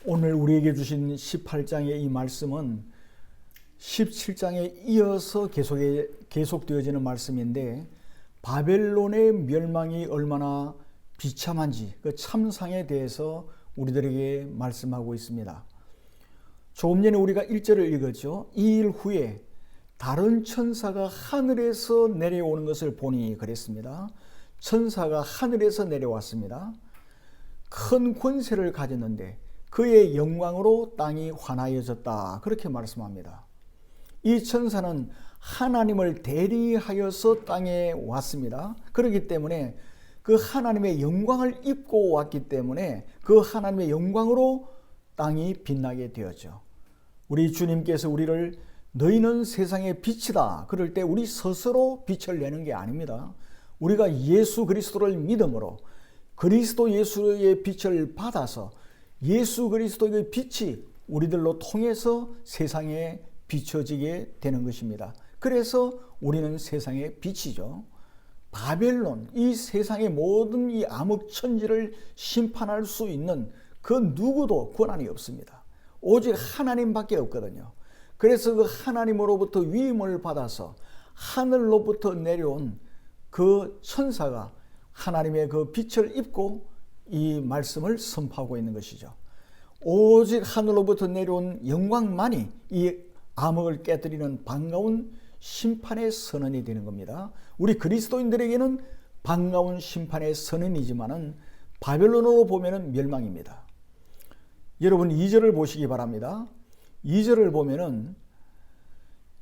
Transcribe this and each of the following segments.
오늘 우리에게 주신 18장의 이 말씀은 17장에 이어서 계속되어지는 말씀인데, 바벨론의 멸망이 얼마나 비참한지 그 참상에 대해서 우리들에게 말씀하고 있습니다. 조금 전에 우리가 1절을 읽었죠. 이 일 후에 다른 천사가 하늘에서 내려오는 것을 보니 그랬습니다. 천사가 하늘에서 내려왔습니다. 큰 권세를 가졌는데 그의 영광으로 땅이 환하여졌다, 그렇게 말씀합니다. 이 천사는 하나님을 대리하여서 땅에 왔습니다. 그렇기 때문에 그 하나님의 영광을 입고 왔기 때문에 그 하나님의 영광으로 땅이 빛나게 되었죠. 우리 주님께서 우리를 너희는 세상의 빛이다 그럴 때 우리 스스로 빛을 내는 게 아닙니다. 우리가 예수 그리스도를 믿음으로 그리스도 예수의 빛을 받아서 예수 그리스도의 빛이 우리들로 통해서 세상에 비춰지게 되는 것입니다. 그래서 우리는 세상의 빛이죠. 바벨론, 이 세상의 모든 이 암흑천지를 심판할 수 있는 그 누구도 권한이 없습니다. 오직 하나님밖에 없거든요. 그래서 그 하나님으로부터 위임을 받아서 하늘로부터 내려온 그 천사가 하나님의 그 빛을 입고 이 말씀을 선포하고 있는 것이죠. 오직 하늘로부터 내려온 영광만이 이 암흑을 깨뜨리는 반가운 심판의 선언이 되는 겁니다. 우리 그리스도인들에게는 반가운 심판의 선언이지만은 바벨론으로 보면은 멸망입니다. 여러분 2절을 보시기 바랍니다. 2절을 보면은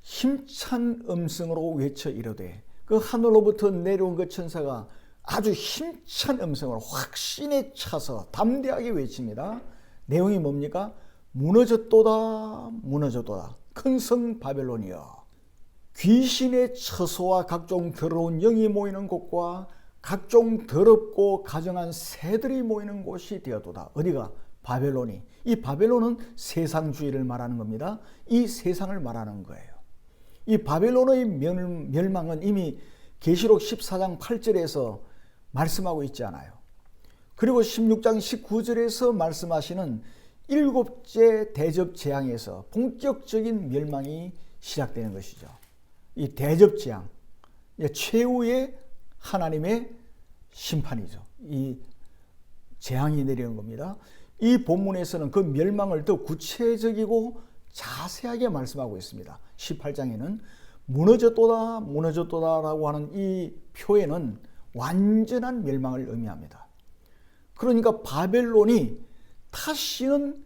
힘찬 음성으로 외쳐 이르되, 그 하늘로부터 내려온 그 천사가 아주 힘찬 음성으로 확신에 차서 담대하게 외칩니다. 내용이 뭡니까? 무너졌도다, 무너졌도다. 큰 성 바벨론이여, 귀신의 처소와 각종 더러운 영이 모이는 곳과 각종 더럽고 가증한 새들이 모이는 곳이 되었도다. 어디가? 바벨론이. 이 바벨론은 세상주의를 말하는 겁니다. 이 세상을 말하는 거예요. 이 바벨론의 멸망은 이미 계시록 14장 8절에서 말씀하고 있지 않아요. 그리고 16장 19절에서 말씀하시는 일곱째 대접 재앙에서 본격적인 멸망이 시작되는 것이죠. 이 대접 재앙, 최후의 하나님의 심판이죠. 이 재앙이 내리는 겁니다. 이 본문에서는 그 멸망을 더 구체적이고 자세하게 말씀하고 있습니다. 18장에는 무너졌도다, 무너졌도다 라고 하는 이 표현은 완전한 멸망을 의미합니다. 그러니까 바벨론이 다시는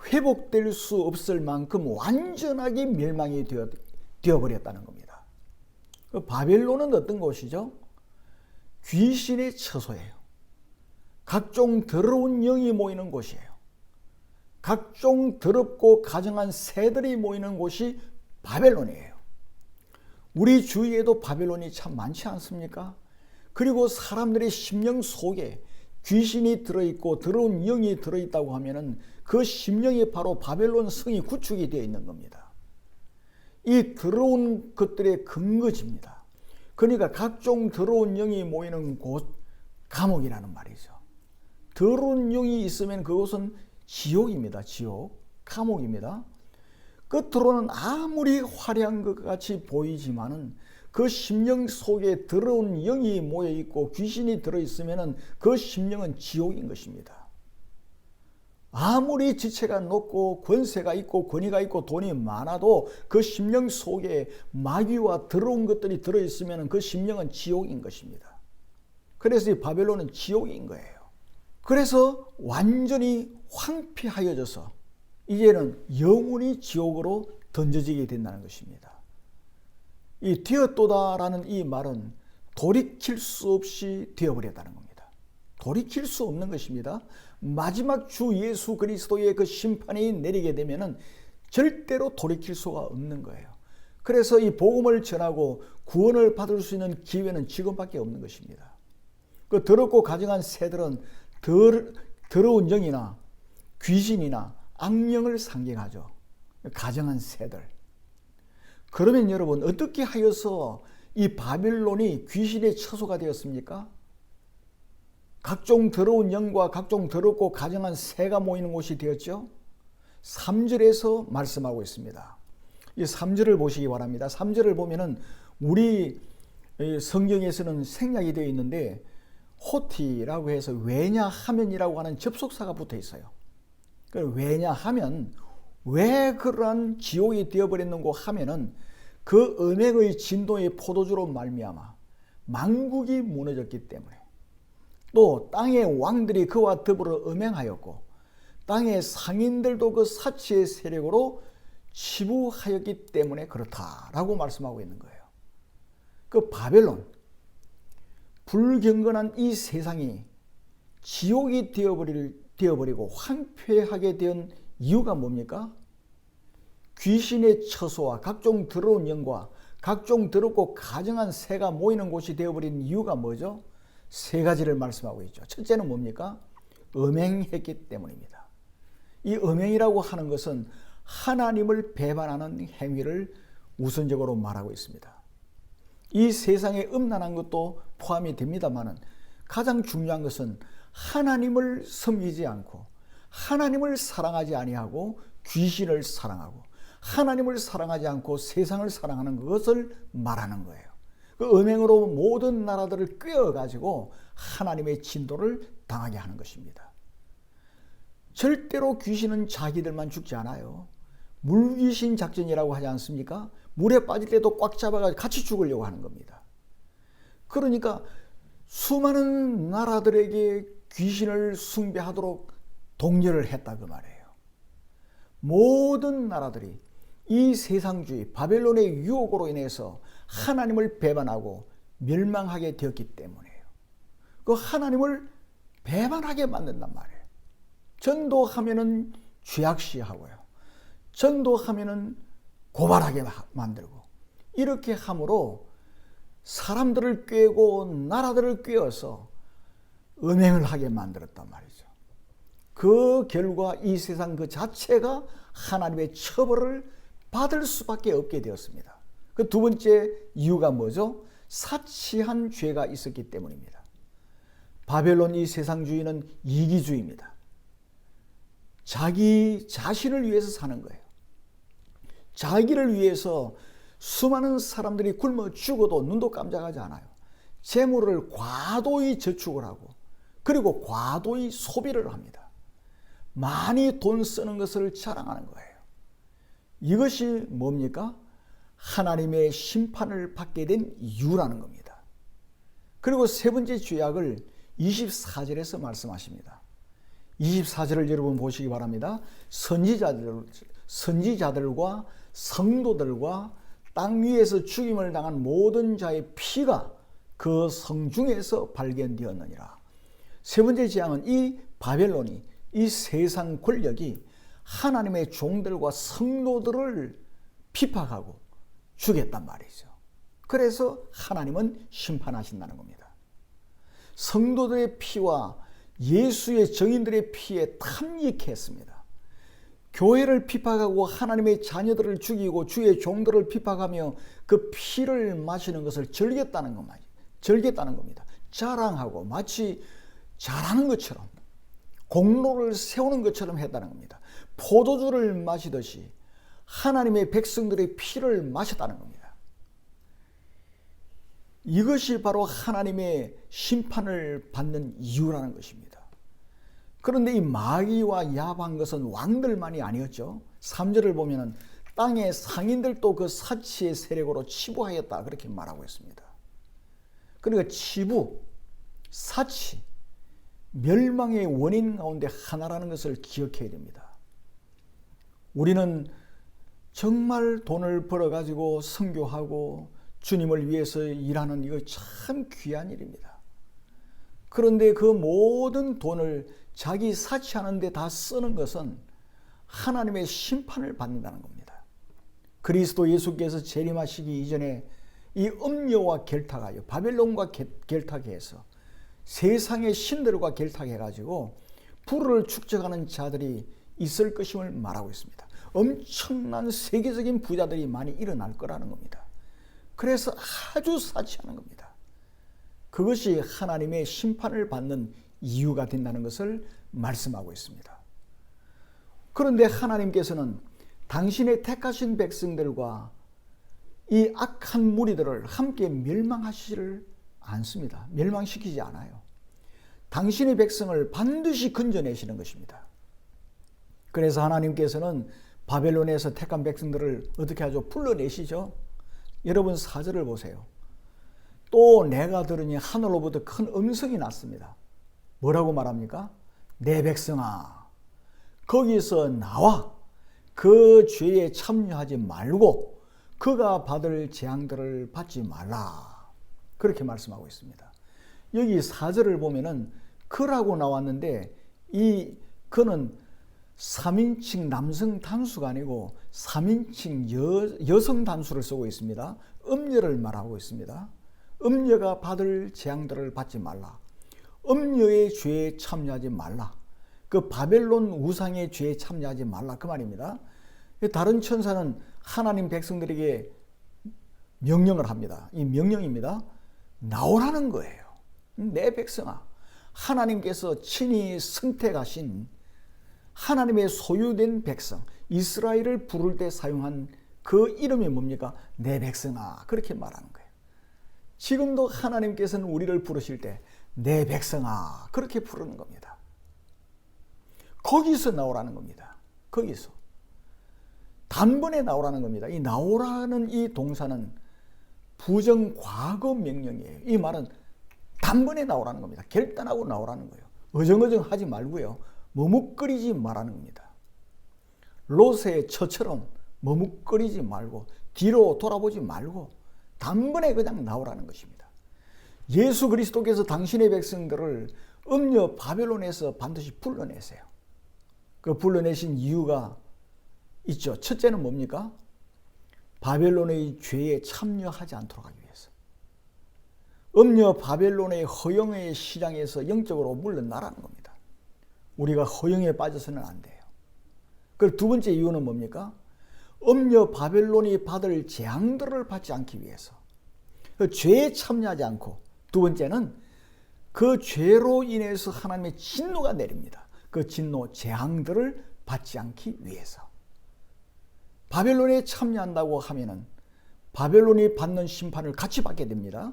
회복될 수 없을 만큼 완전하게 멸망이 되어버렸다는 겁니다. 바벨론은 어떤 곳이죠? 귀신의 처소예요. 각종 더러운 영이 모이는 곳이에요. 각종 더럽고 가증한 새들이 모이는 곳이 바벨론이에요. 우리 주위에도 바벨론이 참 많지 않습니까? 그리고 사람들의 심령 속에 귀신이 들어있고 더러운 영이 들어있다고 하면은 그 심령이 바로 바벨론 성이 구축이 되어 있는 겁니다. 이 더러운 것들의 근거지입니다. 그러니까 각종 더러운 영이 모이는 곳, 감옥이라는 말이죠. 더러운 영이 있으면 그곳은 지옥입니다. 지옥, 감옥입니다. 겉으로는 아무리 화려한 것 같이 보이지만은 그 심령 속에 더러운 영이 모여 있고 귀신이 들어 있으면은 그 심령은 지옥인 것입니다. 아무리 지체가 높고 권세가 있고 권위가 있고 돈이 많아도 그 심령 속에 마귀와 더러운 것들이 들어 있으면은 그 심령은 지옥인 것입니다. 그래서 이 바벨론은 지옥인 거예요. 그래서 완전히 황폐하여져서 이제는 영원히 지옥으로 던져지게 된다는 것입니다. 이 되었도다라는 이 말은 돌이킬 수 없이 되어버렸다는 겁니다. 돌이킬 수 없는 것입니다. 마지막 주 예수 그리스도의 그 심판이 내리게 되면은 절대로 돌이킬 수가 없는 거예요. 그래서 이 복음을 전하고 구원을 받을 수 있는 기회는 지금밖에 없는 것입니다. 그 더럽고 가증한 새들은 더러운 영이나 귀신이나 악령을 상징하죠. 가증한 새들. 그러면 여러분 어떻게 하여서 이 바벨론이 귀신의 처소가 되었습니까? 각종 더러운 영과 각종 더럽고 가증한 새가 모이는 곳이 되었죠. 3절에서 말씀하고 있습니다. 이 3절을 보시기 바랍니다. 3절을 보면은 우리 성경에서는 생략이 되어 있는데 호티라고 해서 왜냐하면이라고 하는 접속사가 붙어 있어요. 왜냐하면 왜 그러한 지옥이 되어버렸는고 하면은 그 음행의 진동의 포도주로 말미암아 만국이 무너졌기 때문에, 또 땅의 왕들이 그와 더불어 음행하였고 땅의 상인들도 그 사치의 세력으로 치부하였기 때문에 그렇다라고 말씀하고 있는 거예요. 그 바벨론, 불경건한 이 세상이 지옥이 되어버리고 황폐하게 된 이유가 뭡니까? 귀신의 처소와 각종 더러운 영과 각종 더럽고 가증한 새가 모이는 곳이 되어버린 이유가 뭐죠? 세 가지를 말씀하고 있죠. 첫째는 뭡니까? 음행했기 때문입니다. 이 음행이라고 하는 것은 하나님을 배반하는 행위를 우선적으로 말하고 있습니다. 이 세상에 음란한 것도 포함이 됩니다만은 가장 중요한 것은 하나님을 섬기지 않고 하나님을 사랑하지 아니하고 귀신을 사랑하고 하나님을 사랑하지 않고 세상을 사랑하는 것을 말하는 거예요. 그 음행으로 모든 나라들을 꿰어가지고 하나님의 진도를 당하게 하는 것입니다. 절대로 귀신은 자기들만 죽지 않아요. 물귀신 작전이라고 하지 않습니까? 물에 빠질 때도 꽉 잡아가지고 같이 죽으려고 하는 겁니다. 그러니까 수많은 나라들에게 귀신을 숭배하도록 독려를 했다 그 말이에요. 모든 나라들이 이 세상주의 바벨론의 유혹으로 인해서 하나님을 배반하고 멸망하게 되었기 때문이에요. 그 하나님을 배반하게 만든단 말이에요. 전도하면은 죄악시하고요. 전도하면은 고발하게 만들고, 이렇게 함으로 사람들을 꾀고 나라들을 꾀어서 음행을 하게 만들었단 말이죠. 그 결과 이 세상 그 자체가 하나님의 처벌을 받을 수밖에 없게 되었습니다. 그 두 번째 이유가 뭐죠? 사치한 죄가 있었기 때문입니다. 바벨론 이 세상주의는 이기주의입니다. 자기 자신을 위해서 사는 거예요. 자기를 위해서 수많은 사람들이 굶어 죽어도 눈도 깜짝하지 않아요. 재물을 과도히 저축을 하고 그리고 과도히 소비를 합니다. 많이 돈 쓰는 것을 자랑하는 거예요. 이것이 뭡니까? 하나님의 심판을 받게 된 이유라는 겁니다. 그리고 세 번째 죄악을 24절에서 말씀하십니다. 24절을 여러분 보시기 바랍니다. 선지자들과 성도들과 땅 위에서 죽임을 당한 모든 자의 피가 그 성중에서 발견되었느니라. 세 번째 재앙은 이 바벨론이, 이 세상 권력이 하나님의 종들과 성도들을 핍박하고 죽였단 말이죠. 그래서 하나님은 심판하신다는 겁니다. 성도들의 피와 예수의 증인들의 피에 탐닉했습니다. 교회를 핍박하고 하나님의 자녀들을 죽이고 주의 종들을 핍박하며 그 피를 마시는 것을 즐겼다는 겁니다. 자랑하고 마치 잘하는 것처럼 공로를 세우는 것처럼 했다는 겁니다. 포도주를 마시듯이 하나님의 백성들의 피를 마셨다는 겁니다. 이것이 바로 하나님의 심판을 받는 이유라는 것입니다. 그런데 이 마귀와 야합한 것은 왕들만이 아니었죠. 3절을 보면 땅의 상인들도 그 사치의 세력으로 치부하였다 그렇게 말하고 있습니다. 그러니까 치부, 사치, 멸망의 원인 가운데 하나라는 것을 기억해야 됩니다. 우리는 정말 돈을 벌어가지고 선교하고 주님을 위해서 일하는 이거 참 귀한 일입니다. 그런데 그 모든 돈을 자기 사치하는 데 다 쓰는 것은 하나님의 심판을 받는다는 겁니다. 그리스도 예수께서 재림하시기 이전에 이 음료와 결탁하여 바벨론과 결탁해서 세상의 신들과 결탁해가지고 불을 축적하는 자들이 있을 것임을 말하고 있습니다. 엄청난 세계적인 부자들이 많이 일어날 거라는 겁니다. 그래서 아주 사치하는 겁니다. 그것이 하나님의 심판을 받는 이유가 된다는 것을 말씀하고 있습니다. 그런데 하나님께서는 당신의 택하신 백성들과 이 악한 무리들을 함께 멸망하시지를 않습니다. 멸망시키지 않아요. 당신의 백성을 반드시 건져내시는 것입니다. 그래서 하나님께서는 바벨론에서 택한 백성들을 어떻게 하죠? 불러내시죠. 여러분 4절을 보세요. 또 내가 들으니 하늘로부터 큰 음성이 났습니다. 뭐라고 말합니까? 내 백성아, 거기서 나와 그 죄에 참여하지 말고 그가 받을 재앙들을 받지 말라. 그렇게 말씀하고 있습니다. 여기 4절을 보면은 그라고 나왔는데 이 그는 3인칭 남성 단수가 아니고 3인칭 여성 단수를 쓰고 있습니다. 음녀를 말하고 있습니다. 음녀가 받을 재앙들을 받지 말라. 음녀의 죄에 참여하지 말라. 그 바벨론 우상의 죄에 참여하지 말라. 그 말입니다. 다른 천사는 하나님 백성들에게 명령을 합니다. 이 명령입니다. 나오라는 거예요. 내 백성아, 하나님께서 친히 선택하신 하나님의 소유된 백성 이스라엘을 부를 때 사용한 그 이름이 뭡니까? 내 백성아, 그렇게 말하는 거예요. 지금도 하나님께서는 우리를 부르실 때 내 백성아 그렇게 부르는 겁니다. 거기서 나오라는 겁니다. 거기서 단번에 나오라는 겁니다. 이 나오라는 이 동사는 부정 과거 명령이에요. 이 말은 단번에 나오라는 겁니다. 결단하고 나오라는 거예요. 어정어정 하지 말고요. 머뭇거리지 말라는 겁니다. 롯의 처처럼 머뭇거리지 말고 뒤로 돌아보지 말고 단번에 그냥 나오라는 것입니다. 예수 그리스도께서 당신의 백성들을 음녀 바벨론에서 반드시 불러내세요. 그 불러내신 이유가 있죠. 첫째는 뭡니까? 바벨론의 죄에 참여하지 않도록 하기 위해서. 음녀 바벨론의 허영의 시장에서 영적으로 물러나라는 겁니다. 우리가 허영에 빠져서는 안 돼요. 그 두 번째 이유는 뭡니까? 음녀 바벨론이 받을 재앙들을 받지 않기 위해서. 그 죄에 참여하지 않고, 두 번째는 그 죄로 인해서 하나님의 진노가 내립니다. 그 진노, 재앙들을 받지 않기 위해서. 바벨론에 참여한다고 하면은 바벨론이 받는 심판을 같이 받게 됩니다.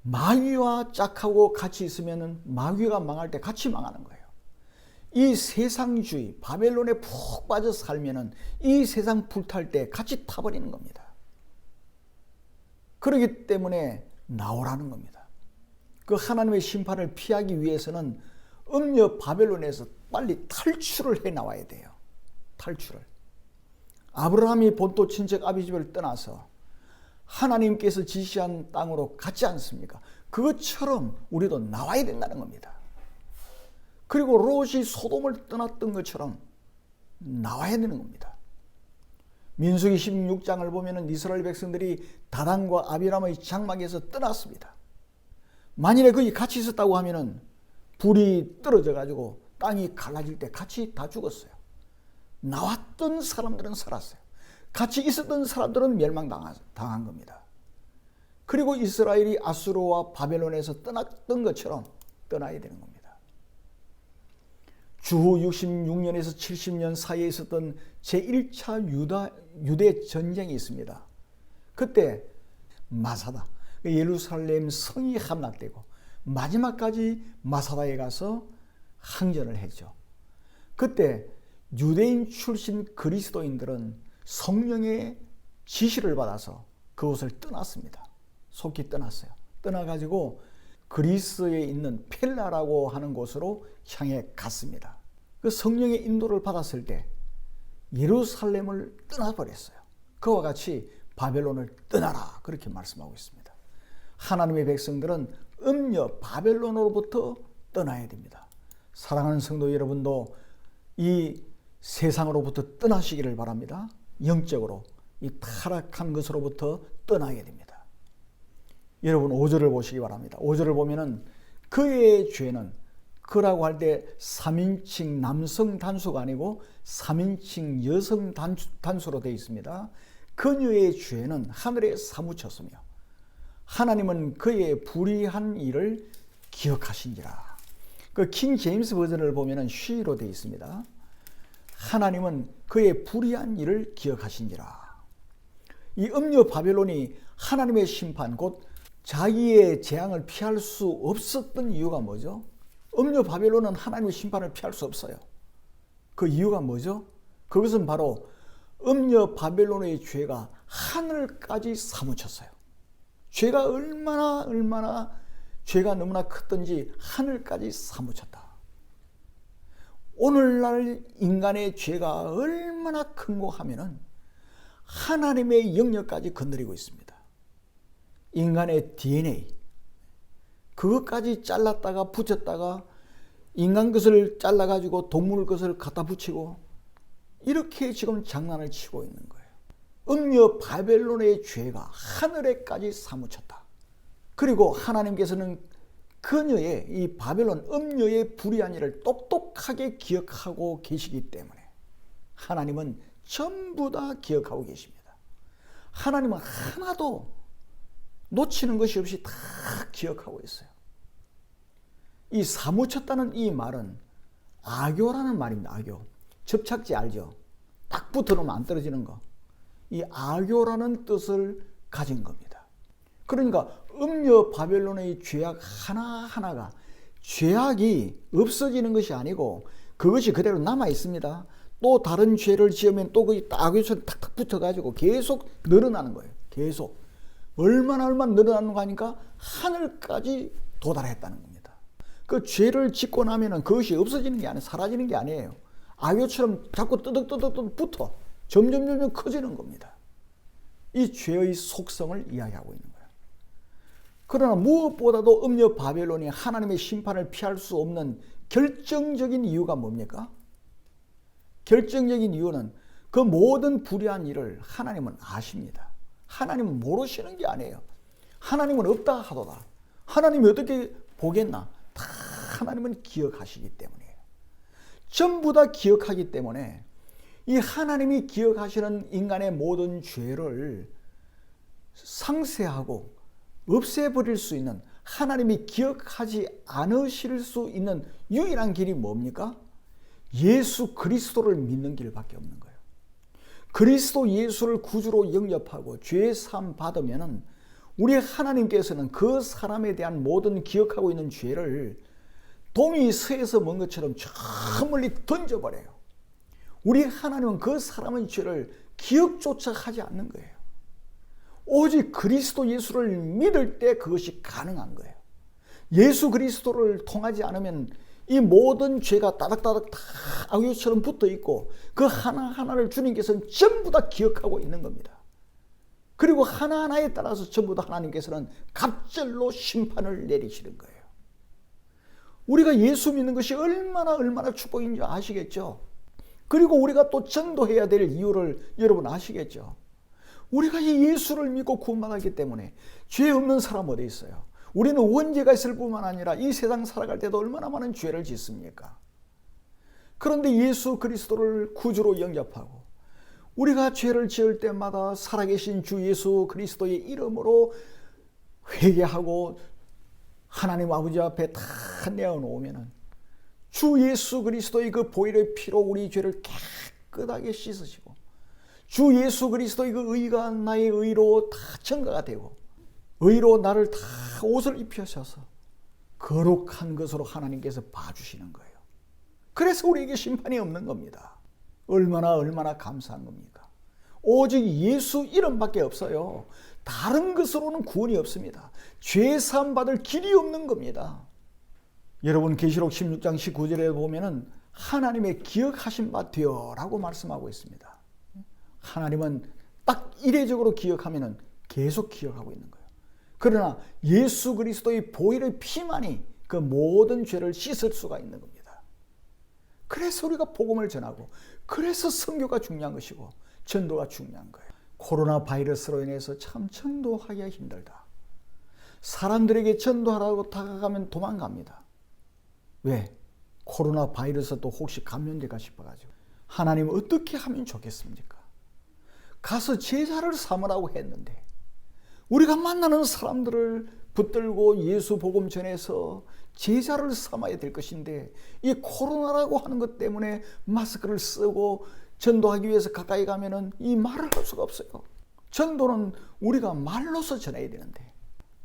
마귀와 짝하고 같이 있으면은 마귀가 망할 때 같이 망하는 거예요. 이 세상주의, 바벨론에 푹 빠져 살면은 이 세상 불탈 때 같이 타버리는 겁니다. 그렇기 때문에 나오라는 겁니다. 그 하나님의 심판을 피하기 위해서는 음녀 바벨론에서 빨리 탈출을 해 나와야 돼요. 탈출을. 아브라함이 본토 친척 아비 집을 떠나서 하나님께서 지시한 땅으로 갔지 않습니까? 그것처럼 우리도 나와야 된다는 겁니다. 그리고 롯이 소돔을 떠났던 것처럼 나와야 되는 겁니다. 민수기 16장을 보면 이스라엘 백성들이 다단과 아비람의 장막에서 떠났습니다. 만일에 거기 같이 있었다고 하면은 불이 떨어져 가지고 땅이 갈라질 때 같이 다 죽었어요. 나왔던 사람들은 살았어요. 같이 있었던 사람들은 멸망당한 겁니다. 그리고 이스라엘이 아수르와 바벨론에서 떠났던 것처럼 떠나야 되는 겁니다. 주후 66년에서 70년 사이에 있었던 제1차 유대 전쟁이 있습니다. 그때 마사다, 예루살렘 성이 함락되고 마지막까지 마사다에 가서 항전을 했죠. 그때 유대인 출신 그리스도인들은 성령의 지시를 받아서 그곳을 떠났습니다. 속히 떠났어요. 떠나가지고 그리스에 있는 펠라라고 하는 곳으로 향해 갔습니다. 그 성령의 인도를 받았을 때 예루살렘을 떠나버렸어요. 그와 같이 바벨론을 떠나라, 그렇게 말씀하고 있습니다. 하나님의 백성들은 음녀 바벨론으로부터 떠나야 됩니다. 사랑하는 성도 여러분도 이 세상으로부터 떠나시기를 바랍니다. 영적으로 이 타락한 것으로부터 떠나야 됩니다. 여러분 5절을 보시기 바랍니다. 5절을 보면은 그의 죄는, 그라고 할 때 3인칭 남성 단수가 아니고 3인칭 여성 단수로 되어 있습니다. 그녀의 죄는 하늘에 사무쳤으며 하나님은 그의 불의한 일을 기억하신지라. 그 킹 제임스 버전을 보면은 she로 되어 있습니다. 하나님은 그의 불의한 일을 기억하신지라. 이 음녀 바벨론이 하나님의 심판, 곧 자기의 재앙을 피할 수 없었던 이유가 뭐죠? 음녀 바벨론은 하나님의 심판을 피할 수 없어요. 그 이유가 뭐죠? 그것은 바로 음녀 바벨론의 죄가 하늘까지 사무쳤어요. 죄가 얼마나 죄가 너무나 컸던지 하늘까지 사무쳤다. 오늘날 인간의 죄가 얼마나 큰고 하면은 하나님의 영역까지 건드리고 있습니다. 인간의 DNA, 그것까지 잘랐다가 붙였다가 인간 것을 잘라가지고 동물 것을 갖다 붙이고 이렇게 지금 장난을 치고 있는 거예요. 음녀 바벨론의 죄가 하늘에까지 사무쳤다. 그리고 하나님께서는 그녀의 이 바벨론 음녀의 불의한 일을 똑똑하게 기억하고 계시기 때문에 하나님은 전부 다 기억하고 계십니다. 하나님은 하나도 놓치는 것이 없이 다 기억하고 있어요. 이 사무쳤다는 이 말은 악교라는 말입니다. 악교. 접착제 알죠? 딱 붙어놓으면 안 떨어지는 거. 이 악교라는 뜻을 가진 겁니다. 그러니까 음녀 바벨론의 죄악 하나하나가 죄악이 없어지는 것이 아니고 그것이 그대로 남아 있습니다. 또 다른 죄를 지으면 또 그 악교처럼 탁탁 붙어가지고 계속 늘어나는 거예요. 계속. 얼마나 늘어나는 거 하니까 하늘까지 도달했다는 겁니다. 그 죄를 짓고 나면은 그것이 없어지는 게 아니에요. 사라지는 게 아니에요. 악교처럼 자꾸 뜨덕뜨덕 붙어 점점 커지는 겁니다. 이 죄의 속성을 이야기하고 있는 거예요. 그러나 무엇보다도 음녀 바벨론이 하나님의 심판을 피할 수 없는 결정적인 이유가 뭡니까? 결정적인 이유는 그 모든 불의한 일을 하나님은 아십니다. 하나님은 모르시는 게 아니에요. 하나님은 없다 하도다. 하나님이 어떻게 보겠나? 다 하나님은 기억하시기 때문이에요. 전부 다 기억하기 때문에 이 하나님이 기억하시는 인간의 모든 죄를 상쇄하고 없애버릴 수 있는, 하나님이 기억하지 않으실 수 있는 유일한 길이 뭡니까? 예수 그리스도를 믿는 길밖에 없는 거예요. 그리스도 예수를 구주로 영접하고 죄 사함 받으면은 우리 하나님께서는 그 사람에 대한 모든 기억하고 있는 죄를 동이 서에서 먼 것처럼 저 멀리 던져버려요. 우리 하나님은 그 사람의 죄를 기억조차 하지 않는 거예요. 오직 그리스도 예수를 믿을 때 그것이 가능한 거예요. 예수 그리스도를 통하지 않으면 이 모든 죄가 따닥따닥 다 악유처럼 붙어 있고 그 하나하나를 주님께서는 전부 다 기억하고 있는 겁니다. 그리고 하나하나에 따라서 전부 다 하나님께서는 갑절로 심판을 내리시는 거예요. 우리가 예수 믿는 것이 얼마나 축복인지 아시겠죠? 그리고 우리가 또 전도해야 될 이유를 여러분 아시겠죠? 우리가 이 예수를 믿고 구원받았기 때문에 죄 없는 사람 어디 있어요? 우리는 원죄가 있을 뿐만 아니라 이 세상 살아갈 때도 얼마나 많은 죄를 짓습니까? 그런데 예수 그리스도를 구주로 영접하고 우리가 죄를 지을 때마다 살아계신 주 예수 그리스도의 이름으로 회개하고 하나님 아버지 앞에 다 내어놓으면 주 예수 그리스도의 그 보혈의 피로 우리 죄를 깨끗하게 씻으시고 주 예수 그리스도의 그 의가 나의 의로 다 증거가 되고 의로 나를 다 옷을 입히셔서 거룩한 것으로 하나님께서 봐주시는 거예요. 그래서 우리에게 심판이 없는 겁니다. 얼마나 감사한 겁니까? 오직 예수 이름밖에 없어요. 다른 것으로는 구원이 없습니다. 죄 사함 받을 길이 없는 겁니다. 여러분 계시록 16장 19절에 보면은 하나님의 기억하신 바 되어라고 말씀하고 있습니다. 하나님은 딱 이례적으로 기억하면은 계속 기억하고 있는 거예요. 그러나 예수 그리스도의 보혈의 피만이 그 모든 죄를 씻을 수가 있는 겁니다. 그래서 우리가 복음을 전하고 그래서 선교가 중요한 것이고 전도가 중요한 거예요. 코로나 바이러스로 인해서 참 전도하기가 힘들다. 사람들에게 전도하라고 다가가면 도망갑니다. 왜? 코로나 바이러스도 혹시 감염될까 싶어가지고. 하나님 어떻게 하면 좋겠습니까? 가서 제자를 삼으라고 했는데 우리가 만나는 사람들을 붙들고 예수 복음 전해서 제자를 삼아야 될 것인데 이 코로나라고 하는 것 때문에 마스크를 쓰고 전도하기 위해서 가까이 가면은 이 말을 할 수가 없어요. 전도는 우리가 말로서 전해야 되는데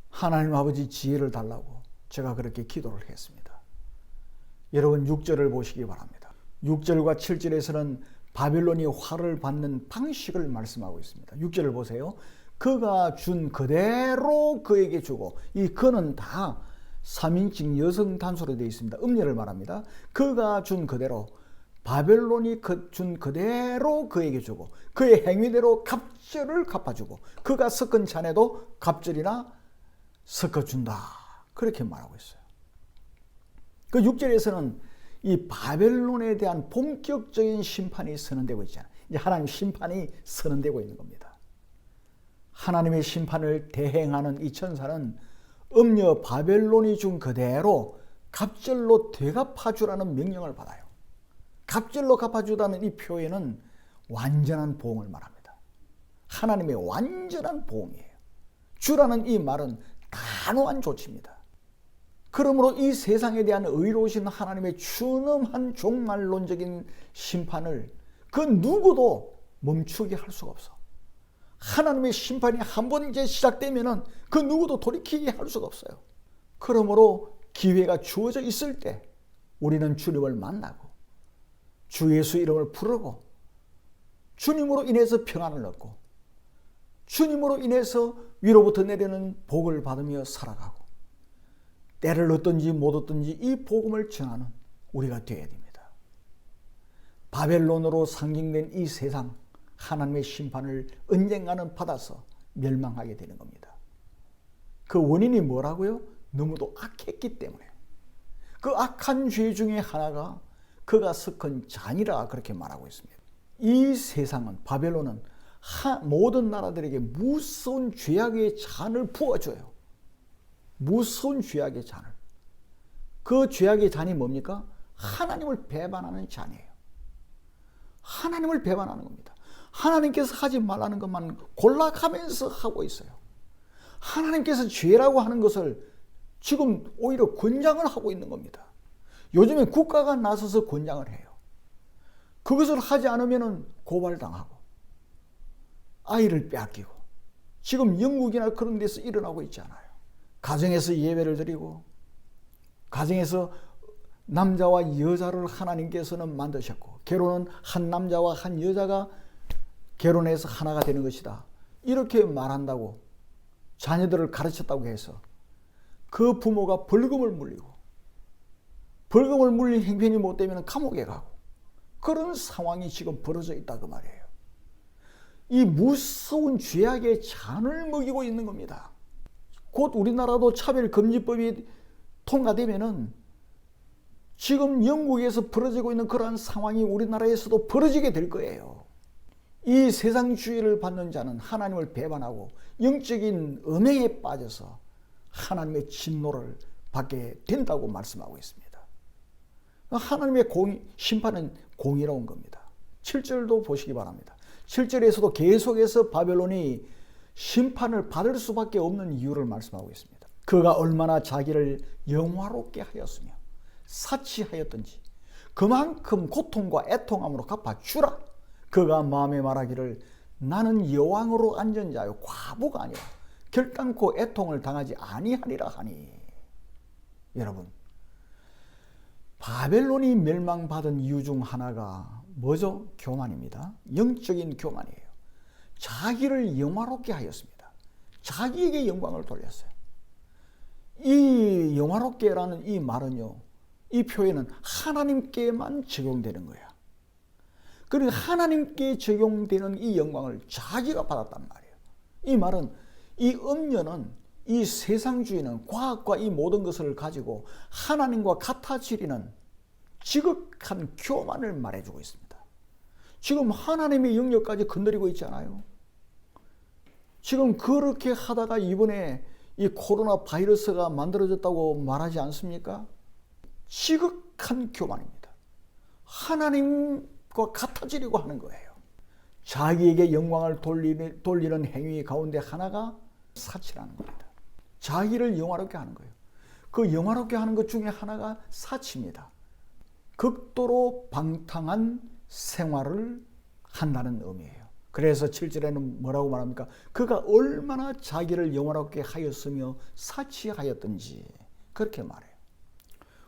하나님 아버지 지혜를 달라고 제가 그렇게 기도를 했습니다. 여러분 6절을 보시기 바랍니다. 6절과 7절에서는 바벨론이 화를 받는 방식을 말씀하고 있습니다. 6절을 보세요. 그가 준 그대로 그에게 주고, 이 그는 다 3인칭 여성 단수로 되어 있습니다. 음녀를 말합니다. 그가 준 그대로, 바벨론이 준 그대로 그에게 주고 그의 행위대로 갑절을 갚아주고 그가 섞은 잔에도 갑절이나 섞어준다. 그렇게 말하고 있어요. 그 6절에서는 이 바벨론에 대한 본격적인 심판이 선언되고 있잖아요. 이제 하나님 심판이 선언되고 있는 겁니다. 하나님의 심판을 대행하는 이 천사는 음녀 바벨론이 준 그대로 갑절로 되갚아주라는 명령을 받아요. 갑절로 갚아주다는 이 표현은 완전한 보응을 말합니다. 하나님의 완전한 보응이에요. 주라는 이 말은 단호한 조치입니다. 그러므로 이 세상에 대한 의로우신 하나님의 준엄한 종말론적인 심판을 그 누구도 멈추게 할 수가 없어. 하나님의 심판이 한 번 이제 시작되면은 그 누구도 돌이키게 할 수가 없어요. 그러므로 기회가 주어져 있을 때 우리는 주님을 만나고 주 예수 이름을 부르고 주님으로 인해서 평안을 얻고 주님으로 인해서 위로부터 내리는 복을 받으며 살아가고 때를 얻든지 못 얻든지 이 복음을 전하는 우리가 되어야 됩니다. 바벨론으로 상징된 이 세상, 하나님의 심판을 언젠가는 받아서 멸망하게 되는 겁니다. 그 원인이 뭐라고요? 너무도 악했기 때문에. 그 악한 죄 중에 하나가 그가 섞은 잔이라 그렇게 말하고 있습니다. 이 세상은, 바벨론은 모든 나라들에게 무서운 죄악의 잔을 부어줘요. 무서운 죄악의 잔을. 그 죄악의 잔이 뭡니까? 하나님을 배반하는 잔이에요. 하나님을 배반하는 겁니다. 하나님께서 하지 말라는 것만 골라가면서 하고 있어요. 하나님께서 죄라고 하는 것을 지금 오히려 권장을 하고 있는 겁니다. 요즘에 국가가 나서서 권장을 해요. 그것을 하지 않으면 고발당하고 아이를 빼앗기고 지금 영국이나 그런 데서 일어나고 있잖아요. 가정에서 예배를 드리고 가정에서 남자와 여자를 하나님께서는 만드셨고 결혼은 한 남자와 한 여자가 결혼해서 하나가 되는 것이다. 이렇게 말한다고 자녀들을 가르쳤다고 해서 그 부모가 벌금을 물리고 벌금을 물린 행편이 못 되면 감옥에 가고 그런 상황이 지금 벌어져 있다 그 말이에요. 이 무서운 죄악의 잔을 먹이고 있는 겁니다. 곧 우리나라도 차별금지법이 통과되면은 지금 영국에서 벌어지고 있는 그러한 상황이 우리나라에서도 벌어지게 될 거예요. 이 세상주의를 받는 자는 하나님을 배반하고 영적인 음행에 빠져서 하나님의 진노를 받게 된다고 말씀하고 있습니다. 하나님의 심판은 공의로운 겁니다. 7절도 보시기 바랍니다. 7절에서도 계속해서 바벨론이 심판을 받을 수밖에 없는 이유를 말씀하고 있습니다. 그가 얼마나 자기를 영화롭게 하였으며 사치하였던지 그만큼 고통과 애통함으로 갚아주라. 그가 마음에 말하기를 나는 여왕으로 앉은 자요 과부가 아니라 결단코 애통을 당하지 아니하리라 하니. 여러분, 바벨론이 멸망받은 이유 중 하나가 뭐죠? 교만입니다. 영적인 교만이에요. 자기를 영화롭게 하였습니다. 자기에게 영광을 돌렸어요. 이 영화롭게라는 이 말은요, 이 표현은 하나님께만 적용되는 거야. 그러니까 하나님께 적용되는 이 영광을 자기가 받았단 말이에요. 이 말은 이 음녀는, 이 세상주의는, 과학과 이 모든 것을 가지고 하나님과 같아지리는 지극한 교만을 말해주고 있습니다. 지금 하나님의 영역까지 건드리고 있잖아요. 지금 그렇게 하다가 이번에 이 코로나 바이러스가 만들어졌다고 말하지 않습니까? 지극한 교만입니다. 하나님과 같아지려고 하는 거예요. 자기에게 영광을 돌리는 행위 가운데 하나가 사치라는 겁니다. 자기를 영화롭게 하는 거예요. 그 영화롭게 하는 것 중에 하나가 사치입니다. 극도로 방탕한 생활을 한다는 의미예요. 그래서 7절에는 뭐라고 말합니까? 그가 얼마나 자기를 영화롭게 하였으며 사치하였던지 그렇게 말해요.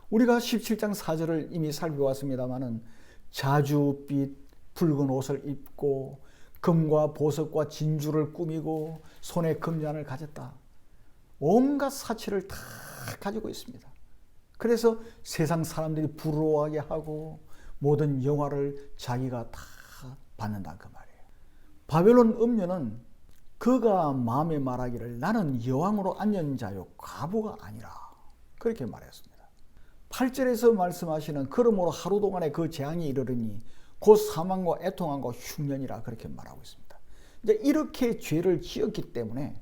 우리가 17장 4절을 이미 살펴봤습니다마는 자주빛 붉은 옷을 입고 금과 보석과 진주를 꾸미고 손에 금잔을 가졌다. 온갖 사치를 다 가지고 있습니다. 그래서 세상 사람들이 부러워하게 하고 모든 영화를 자기가 다 받는다 그 말이에요. 바벨론 음녀는 그가 마음에 말하기를 나는 여왕으로 앉은 자요 과부가 아니라 그렇게 말했습니다. 8절에서 말씀하시는 그러므로 하루 동안에 그 재앙이 이르르니 곧 사망과 애통함과 흉년이라 그렇게 말하고 있습니다. 이제 이렇게 죄를 지었기 때문에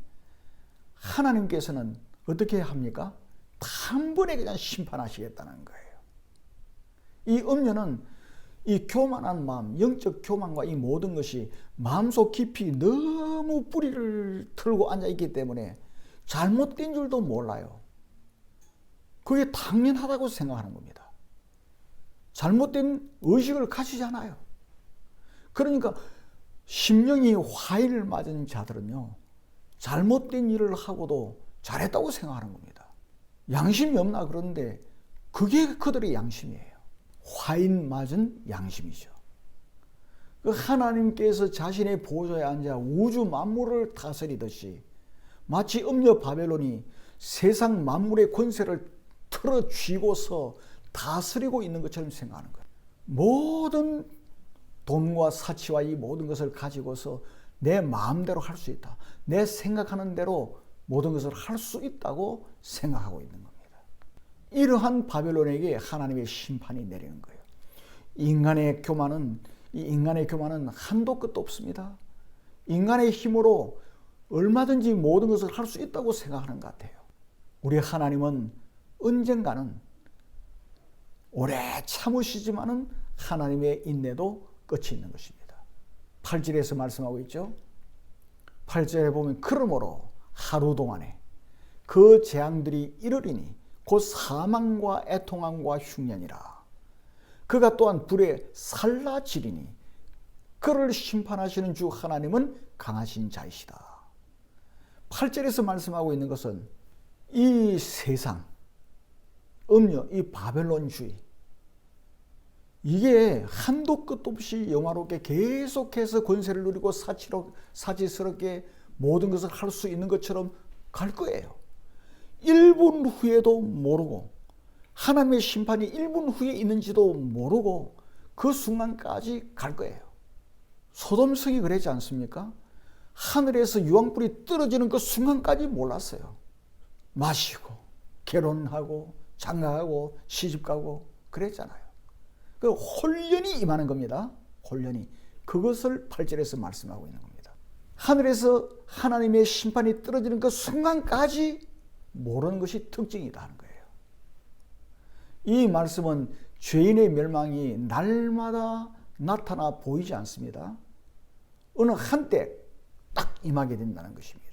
하나님께서는 어떻게 합니까? 단번에 그냥 심판하시겠다는 거예요. 이 음녀는 이 교만한 마음, 영적 교만과 이 모든 것이 마음속 깊이 너무 뿌리를 틀고 앉아있기 때문에 잘못된 줄도 몰라요. 그게 당연하다고 생각하는 겁니다. 잘못된 의식을 가지지 않아요. 그러니까 심령이 화인을 맞은 자들은요, 잘못된 일을 하고도 잘했다고 생각하는 겁니다. 양심이 없나 그런데 그게 그들의 양심이에요. 화인 맞은 양심이죠. 그 하나님께서 자신의 보좌에 앉아 우주 만물을 다스리듯이 마치 음녀 바벨론이 세상 만물의 권세를 틀어쥐고서 다스리고 있는 것처럼 생각하는 거예요. 모든 돈과 사치와 이 모든 것을 가지고서 내 마음대로 할 수 있다. 내 생각하는 대로 모든 것을 할 수 있다고 생각하고 있는 겁니다. 이러한 바벨론에게 하나님의 심판이 내리는 거예요. 인간의 교만은 한도 끝도 없습니다. 인간의 힘으로 얼마든지 모든 것을 할 수 있다고 생각하는 것 같아요. 우리 하나님은 언젠가는 오래 참으시지만은 하나님의 인내도 끝이 있는 것입니다. 8절에서 말씀하고 있죠. 8절에 보면 그러므로 하루 동안에 그 재앙들이 이르리니 곧 사망과 애통함과 흉년이라. 그가 또한 불에 살라지리니 그를 심판하시는 주 하나님은 강하신 자이시다. 8절에서 말씀하고 있는 것은 이 세상, 음녀, 이 바벨론주의, 이게 한도 끝도 없이 영화롭게 계속해서 권세를 누리고 사치스럽게 모든 것을 할 수 있는 것처럼 갈 거예요. 1분 후에도 모르고 하나님의 심판이 1분 후에 있는지도 모르고 그 순간까지 갈 거예요. 소돔성이 그러지 않습니까? 하늘에서 유황불이 떨어지는 그 순간까지 몰랐어요. 마시고 결혼하고 장가가고 시집가고 그랬잖아요. 그 혼련이 임하는 겁니다. 혼련이. 그것을 8절에서 말씀하고 있는 겁니다. 하늘에서 하나님의 심판이 떨어지는 그 순간까지 모르는 것이 특징이다 하는 거예요. 이 말씀은 죄인의 멸망이 날마다 나타나 보이지 않습니다. 어느 한때 딱 임하게 된다는 것입니다.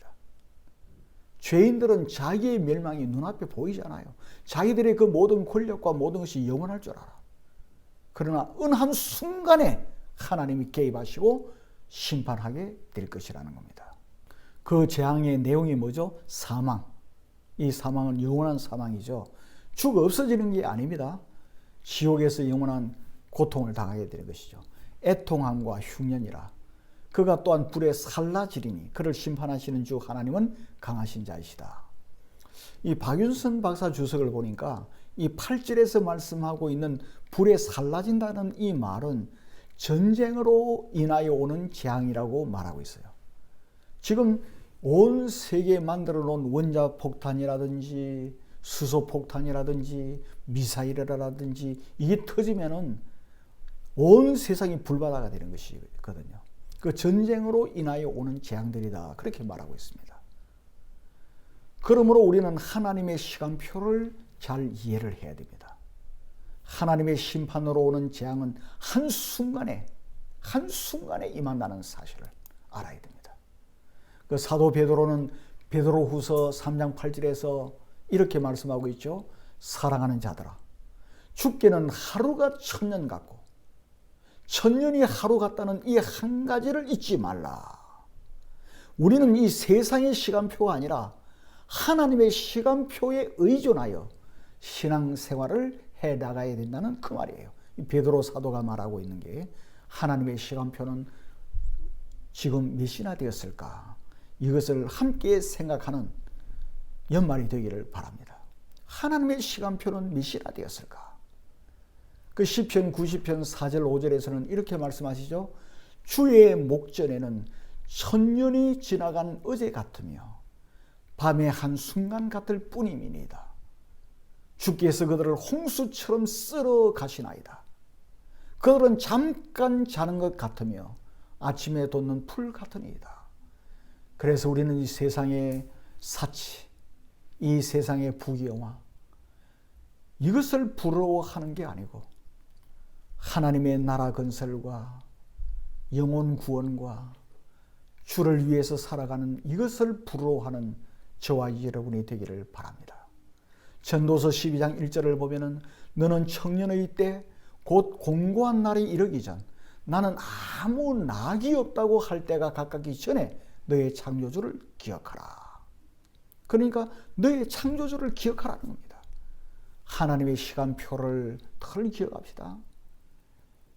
죄인들은 자기의 멸망이 눈앞에 보이지 않아요. 자기들의 그 모든 권력과 모든 것이 영원할 줄 알아. 그러나 어느 한 순간에 하나님이 개입하시고 심판하게 될 것이라는 겁니다. 그 재앙의 내용이 뭐죠? 사망. 이 사망은 영원한 사망이죠. 죽어 없어지는 게 아닙니다. 지옥에서 영원한 고통을 당하게 될 것이죠. 애통함과 흉년이라. 그가 또한 불에 살라지리니 그를 심판하시는 주 하나님은 강하신 자이시다. 이 박윤선 박사 주석을 보니까 이 8절에서 말씀하고 있는 불에 살라진다는 이 말은 전쟁으로 인하여 오는 재앙이라고 말하고 있어요. 지금 온 세계에 만들어 놓은 원자폭탄이라든지 수소폭탄이라든지 미사일이라든지 이게 터지면은 온 세상이 불바다가 되는 것이거든요. 그 전쟁으로 인하여 오는 재앙들이다. 그렇게 말하고 있습니다. 그러므로 우리는 하나님의 시간표를 잘 이해를 해야 됩니다. 하나님의 심판으로 오는 재앙은 한순간에 임한다는 사실을 알아야 됩니다. 그 사도 베드로는 베드로후서 3장 8절에서 이렇게 말씀하고 있죠. 사랑하는 자들아, 죽게는 하루가 천년 같고 천년이 하루 같다는 이 한 가지를 잊지 말라. 우리는 이 세상의 시간표가 아니라 하나님의 시간표에 의존하여 신앙생활을 해나가야 된다는 그 말이에요. 베드로 사도가 말하고 있는 게 하나님의 시간표는 지금 몇 시나 되었을까? 이것을 함께 생각하는 연말이 되기를 바랍니다. 하나님의 시간표는 몇 시나 되었을까? 그 시편 90편 4절 5절에서는 이렇게 말씀하시죠. 주의 목전에는 천년이 지나간 어제 같으며 밤의 한순간 같을 뿐임이니이다. 주께서 그들을 홍수처럼 쓸어 가시나이다. 그들은 잠깐 자는 것 같으며 아침에 돋는 풀 같으니이다. 그래서 우리는 이 세상의 사치, 이 세상의 부귀영화, 이것을 부러워하는 게 아니고 하나님의 나라 건설과 영혼 구원과 주를 위해서 살아가는 이것을 부러워하는 저와 여러분이 되기를 바랍니다. 전도서 12장 1절을 보면은 너는 청년의 때 곧 공고한 날이 이르기 전 나는 아무 낙이 없다고 할 때가 가깝기 전에 너의 창조주를 기억하라. 그러니까 너의 창조주를 기억하라는 겁니다. 하나님의 시간표를 덜 기억합시다.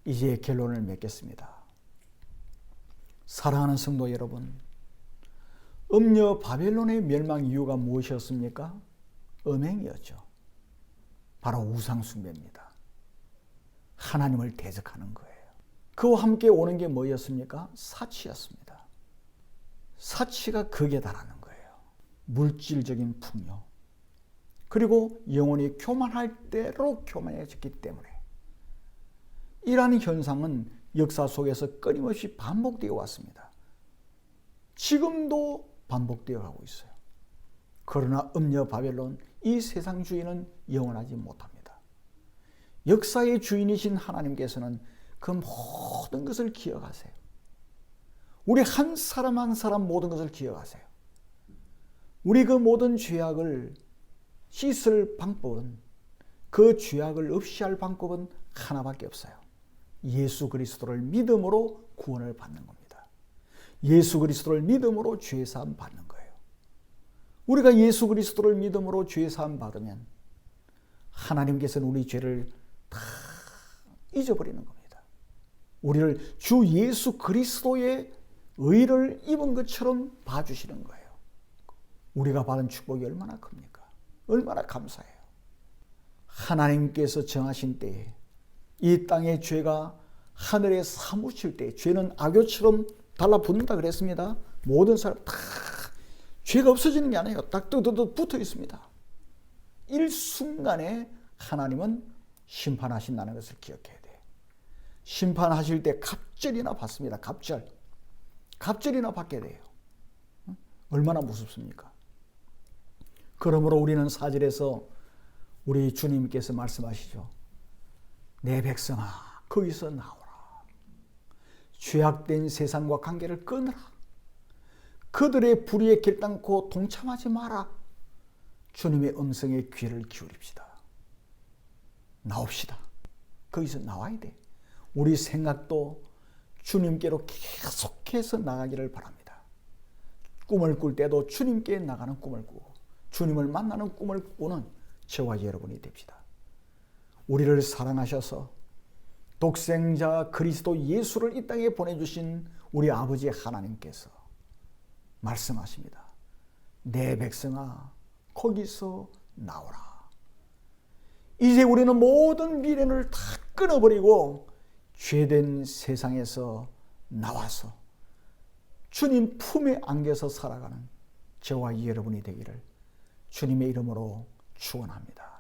이제 결론을 맺겠습니다. 사랑하는 성도 여러분, 음녀 바벨론의 멸망 이유가 무엇이었습니까? 음행이었죠. 바로 우상 숭배입니다. 하나님을 대적하는 거예요. 그와 함께 오는 게 뭐였습니까? 사치였습니다. 사치가 극에 달하는 거예요. 물질적인 풍요. 그리고 영혼이 교만할 대로 교만해졌기 때문에 이러한 현상은 역사 속에서 끊임없이 반복되어 왔습니다. 지금도 반복되어 가고 있어요. 그러나 음녀 바벨론, 이 세상 주인은 영원하지 못합니다. 역사의 주인이신 하나님께서는 그 모든 것을 기억하세요. 우리 한 사람 한 사람 모든 것을 기억하세요. 우리 그 모든 죄악을 씻을 방법은, 그 죄악을 없이 할 방법은 하나밖에 없어요. 예수 그리스도를 믿음으로 구원을 받는 겁니다. 예수 그리스도를 믿음으로 죄사함 받는 거예요. 우리가 예수 그리스도를 믿음으로 죄사함 받으면 하나님께서는 우리 죄를 다 잊어버리는 겁니다. 우리를 주 예수 그리스도의 의를 입은 것처럼 봐주시는 거예요. 우리가 받은 축복이 얼마나 큽니까? 얼마나 감사해요. 하나님께서 정하신 때에 이 땅의 죄가 하늘에 사무칠 때, 죄는 악교처럼 달라붙는다 그랬습니다. 모든 사람 다 죄가 없어지는 게 아니에요. 딱 뜨드드 붙어 있습니다. 일순간에 하나님은 심판하신다는 것을 기억해야 돼요. 심판하실 때 갑절이나 받습니다. 갑절이나 받게 돼요. 얼마나 무섭습니까? 그러므로 우리는 4절에서 우리 주님께서 말씀하시죠. 내 백성아, 거기서 나오라. 죄악된 세상과 관계를 끊으라. 그들의 불의에 결단코 동참하지 마라. 주님의 음성에 귀를 기울입시다. 나옵시다. 거기서 나와야 돼. 우리 생각도 주님께로 계속해서 나가기를 바랍니다. 꿈을 꿀 때도 주님께 나가는 꿈을 꾸고 주님을 만나는 꿈을 꾸는 저와 여러분이 됩시다. 우리를 사랑하셔서 독생자 그리스도 예수를 이 땅에 보내주신 우리 아버지 하나님께서 말씀하십니다. 내 백성아, 거기서 나오라. 이제 우리는 모든 미련을 다 끊어버리고 죄된 세상에서 나와서 주님 품에 안겨서 살아가는 저와 여러분이 되기를 주님의 이름으로 축원합니다.